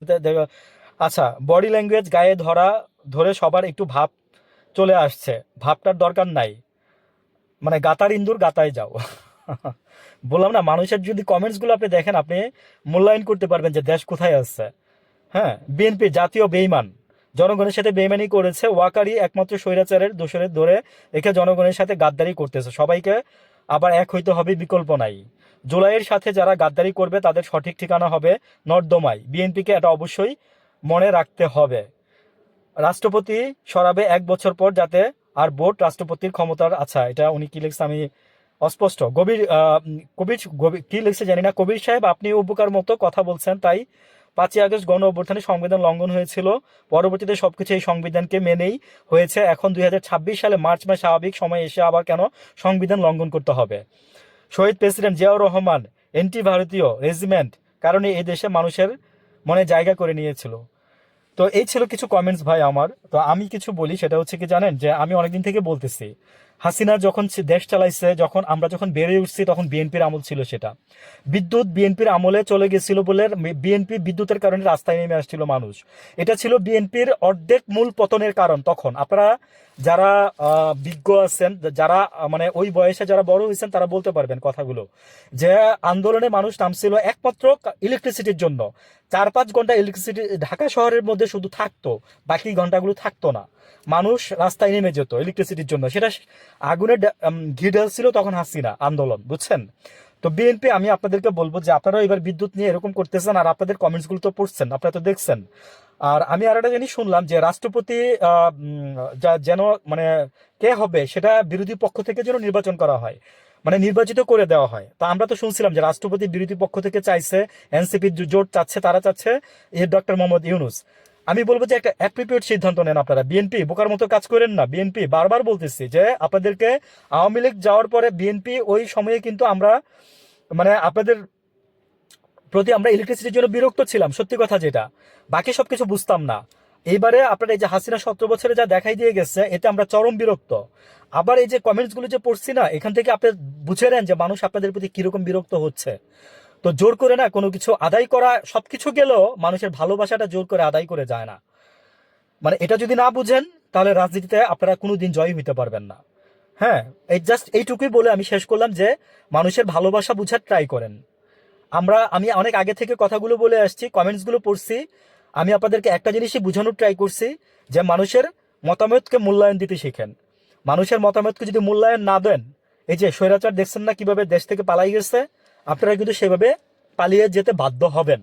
আচ্ছা, body language গায়ে ধরে সবার একটু ভাব চলে আসছে, ভাবটার দরকার নাই, মানে গাতার ইন্দুর গাতায় যাও। বললাম না, মানুষের যদি কমেন্টসগুলো আপনি দেখেন, আপনি মূল্যায়ন করতে পারবেন যে দেশ কোথায় আছে। হ্যাঁ, বিএনপি জাতীয় বেইমান, জনগণের সাথে বেইমানি করেছে, ওয়াকারি একমাত্র স্বৈরাচারের দোষরে ধরে রেখে জনগণের সাথে গাদ্দারি করতেছে, সবাইকে আবার এক হইতে হবে, বিকল্প নাই। জুলাইয়ের সাথে যারা গাদ্দারি করবে তাদের সঠিক ঠিকানা হবে নর্দমায়, বিএনপিকে এটা অবশ্যই মনে রাখতে হবে। রাষ্ট্রপতি সরাবে 1 বছর পর, যাতে আর ভোট রাষ্ট্রপতির ক্ষমতার, আচ্ছা এটা উনি কি লিখছে আমি অস্পষ্ট, কবির কি লিখছে জানি না। কবির সাহেব, আপনি উপকার মতো কথা বলছেন, তাই 5ই আগস্ট গণ অভ্যুত্থানে সংবিধান লঙ্ঘন হয়েছিল, পরবর্তীতে সবকিছু এই সংবিধানকে মেনেই হয়েছে, এখন 2026 সালে মার্চ মাস স্বাভাবিক সময় এসে আবার কেন সংবিধান লঙ্ঘন করতে হবে? শহীদ প্রেসিডেন্ট জিয়াউর রহমান এন্টি ভারতীয় রেজিমেন্ট কারণে এই দেশে মানুষের মনে জায়গা করে নিয়েছিল। তো এই ছিল কিছু কমেন্টস ভাই আমার। তো আমি কিছু বলি, সেটা হচ্ছে কি জানেন, যে আমি অনেকদিন থেকে বলতেছি, হাসিনা যখন দেশ চালাইছে, যখন বেড়ে উঠছি, তখন বিএনপির আমল ছিল সেটা। বিদ্যুৎ বিএনপির আমলে চলে গেছিল বলে বিএনপি বিদ্যুতের কারণে রাস্তায় নেমে আসছিল মানুষ। এটা ছিল বিএনপির অর্ধেক মূল পতনের কারণ। তখন আপনারা যারা বিজ্ঞ আছেন, যারা মানে ওই বয়সে যারা বড় হয়েছেন, তারা বলতে পারবেন কথাগুলো, যে আন্দোলনে মানুষ নামছিল একমাত্র ইলেকট্রিসিটির জন্য। 4-5 ঘন্টা ইলেকট্রিসিটি ঢাকা শহরের মধ্যে শুধু থাকতো, বাকি ঘন্টাগুলো থাকতো না, মানুষ রাস্তায় নেমে যেত ইলেকট্রিসিটির জন্য। সেটা আগুনে ঘি ঢালছিল তখন হাসিনা আন্দোলন, বুঝছেন? তো বিএনপি, আমি আপনাদেরকে বলবো যে আপনারাও এবার বিদ্যুৎ নিয়ে এরকম করতেছেন, আর আপনাদের কমেন্টসগুলো তো পড়ছেন, আপনারা তো দেখছেন। আর আমি আর একটা জিনিস শুনলাম যে রাষ্ট্রপতি যেন মানে কে হবে সেটা বিরোধী পক্ষ থেকে যেন নির্বাচন করা হয়, মানে নির্বাচিত করে দেওয়া হয়। তো আমরা তো শুনছিলাম যে রাষ্ট্রপতি বিরোধী পক্ষ থেকে চাইছে, এনসিপি জোট চাচ্ছে, তারা চাচ্ছে ডক্টর মোহাম্মদ ইউনুস। আমি বলবো যে একটা অ্যাপ্রিপিয়েট সিদ্ধান্ত নেন আপনারা। বিএনপি বোকার মতো কাজ করেন না। বিএনপি, বারবার বলতেছি যে আপনাদেরকে, আওয়ামী লীগ যাওয়ার পরে বিএনপি ওই সময়ে কিন্তু আমরা মানে আপনাদের প্রতি আমরা ইলেকট্রিসিটির জন্য বিরক্ত ছিলাম, সত্যি কথা যেটা, বাকি সবকিছু বুঝতাম না। এইবারে আপনার এই যে হাসিনা 17 বছরে যা দেখাই দিয়ে গেছে, এতে আমরা চরম বিরক্ত। আবার এই যে কমেন্টসগুলো যে পড়ছি না, এখান থেকে আপনি বুঝে নেন যে মানুষ আপনাদের প্রতি কিরকম বিরক্ত হচ্ছে। তো জোর করে না কোনো কিছু আদায় করা, সবকিছু গেলেও মানুষের ভালোবাসাটা জোর করে আদায় করে যায় না। মানে এটা যদি না বুঝেন, তাহলে রাজনীতিতে আপনারা কোনোদিন জয়ী হইতে পারবেন না। হ্যাঁ, এই জাস্ট এইটুকুই বলে আমি শেষ করলাম, যে মানুষের ভালোবাসা বুঝার ট্রাই করেন। আমি অনেক আগে থেকে কথাগুলো বলে আসছি, কমেন্টসগুলো পড়ছি, আমি আপনাদেরকে একটা জিনিসই বোঝানোর ট্রাই করছি, যে মানুষের মতামতকে মূল্যায়ন দিতে শিখেন। মানুষের মতামতকে যদি মূল্যায়ন না দেন, এই যে স্বৈরাচার দেখছেন না কিভাবে দেশ থেকে পালাই গেছে, আপনারা কিন্তু সেভাবে পালিয়ে যেতে বাধ্য হবেন।